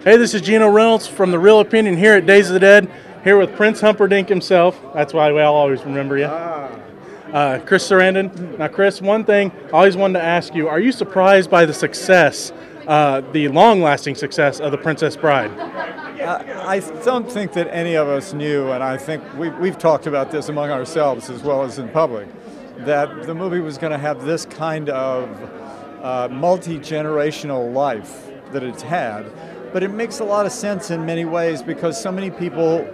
Hey, this is Geno Reynolds from The Real Opinion here at Days of the Dead, here with Prince Humperdink himself. That's why we all always remember you. Chris Sarandon. Now, Chris, one thing I always wanted to ask you, are you surprised by the success, the long-lasting success of The Princess Bride? I don't think that any of us knew, and I think we've talked about this among ourselves as well as in public, that the movie was going to have this kind of multi-generational life that it's had. But it makes a lot of sense in many ways because so many people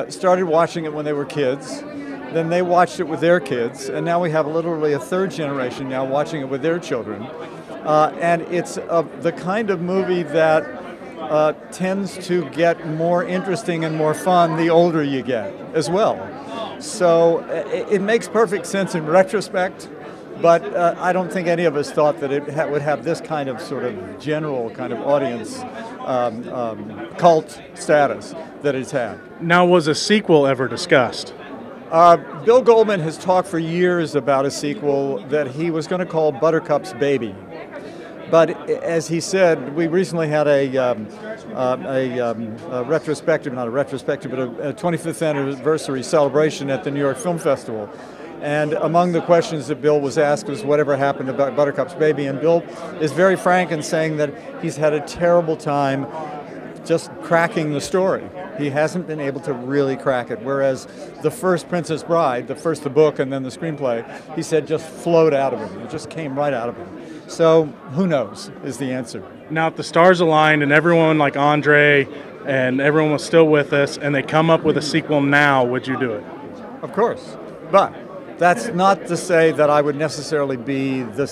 started watching it when they were kids, then they watched it with their kids, and now we have literally a third generation now watching it with their children. And it's the kind of movie that tends to get more interesting and more fun the older you get as well. So it makes perfect sense in retrospect. But I don't think any of us thought that it would have this kind of sort of general kind of audience cult status that it's had. Now, was a sequel ever discussed? Bill Goldman has talked for years about a sequel that he was going to call Buttercup's Baby. But as he said, we recently had a retrospective, not a retrospective, but a 25th anniversary celebration at the New York Film Festival. And among the questions that Bill was asked was whatever happened to Buttercup's Baby. And Bill is very frank in saying that he's had a terrible time just cracking the story. He hasn't been able to really crack it. Whereas the first Princess Bride, the book and then the screenplay, he said just flowed out of him. It just came right out of him. So who knows is the answer. Now, if the stars aligned and everyone like Andre and everyone was still with us and they come up with a sequel now, would you do it? Of course. But that's not to say that I would necessarily be the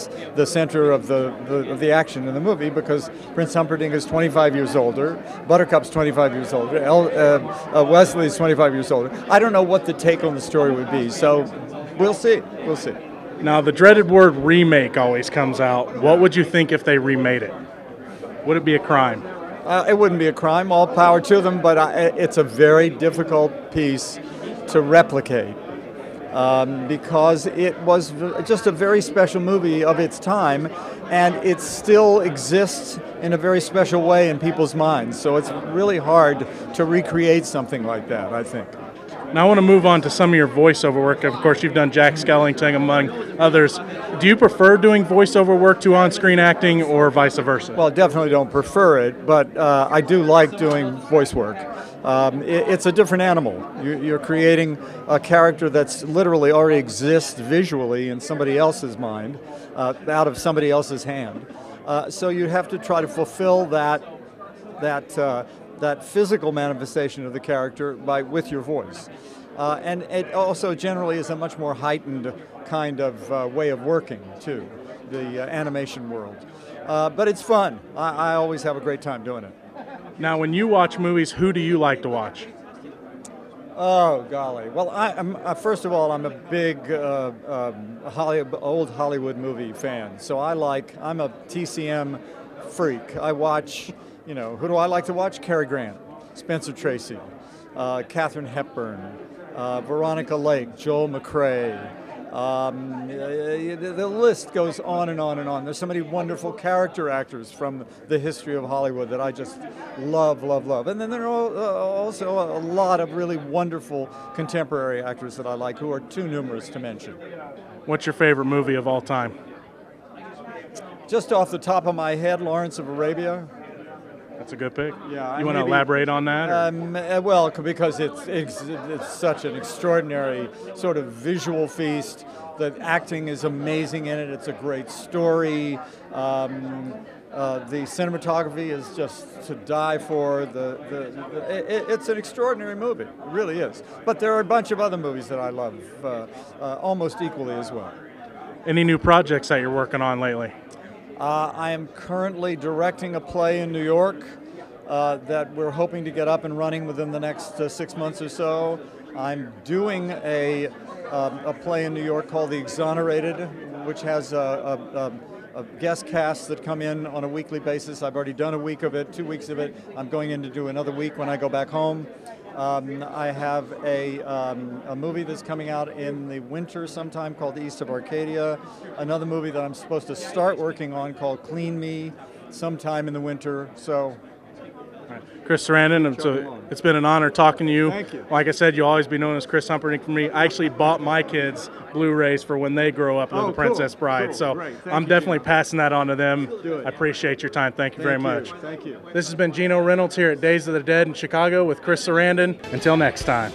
center of the action in the movie, because Prince Humperdink is 25 years older, Buttercup's 25 years older, Wesley's 25 years older. I don't know what the take on the story would be, so we'll see. We'll see. Now, the dreaded word remake always comes out. What would you think if they remade it? Would it be a crime? It wouldn't be a crime, all power to them, but it's a very difficult piece to replicate. Because it was just a very special movie of its time, and it still exists in a very special way in people's minds. So it's really hard to recreate something like that, I think. Now I want to move on to some of your voiceover work. Of course, you've done Jack Skellington among others. Do you prefer doing voiceover work to on-screen acting or vice versa? Well, definitely don't prefer it, but I do like doing voice work. It's a different animal. You're creating a character that's literally already exists visually in somebody else's mind, out of somebody else's hand. So you have to try to fulfill that physical manifestation of the character with your voice. And it also generally is a much more heightened kind of way of working, too, the animation world. But it's fun. I always have a great time doing it. Now, when you watch movies, who do you like to watch? Oh, golly. Well, first of all, I'm a big old Hollywood movie fan. So I'm a TCM freak. I watch, who do I like to watch? Cary Grant, Spencer Tracy, Katharine Hepburn, Veronica Lake, Joel McCrea. The list goes on and on and on. There's so many wonderful character actors from the history of Hollywood that I just love, love, love. And then there are also a lot of really wonderful contemporary actors that I like who are too numerous to mention. What's your favorite movie of all time? Just off the top of my head, Lawrence of Arabia. That's a good pick. Yeah, you want to elaborate on that? Well, because it's such an extraordinary sort of visual feast. The acting is amazing in it. It's a great story. The cinematography is just to die for. It's an extraordinary movie. It really is. But there are a bunch of other movies that I love almost equally as well. Any new projects that you're working on lately? I am currently directing a play in New York that we're hoping to get up and running within the next 6 months or so. I'm doing a play in New York called The Exonerated, which has a guest cast that come in on a weekly basis. I've already done a week of it, 2 weeks of it. I'm going in to do another week when I go back home. I have a movie that's coming out in the winter sometime called East of Arcadia. Another movie that I'm supposed to start working on called Clean Me sometime in the winter. So Chris Sarandon. It's been an honor talking to you. Thank you. Like I said, you'll always be known as Chris Humperdink for me. I actually bought my kids Blu-rays for when they grow up with The Princess Bride. Cool. So Great. I'm definitely passing that on to them. Do it. I appreciate your time. Thank you very much. Thank you. This has been Geno Reynolds here at Days of the Dead in Chicago with Chris Sarandon. Until next time.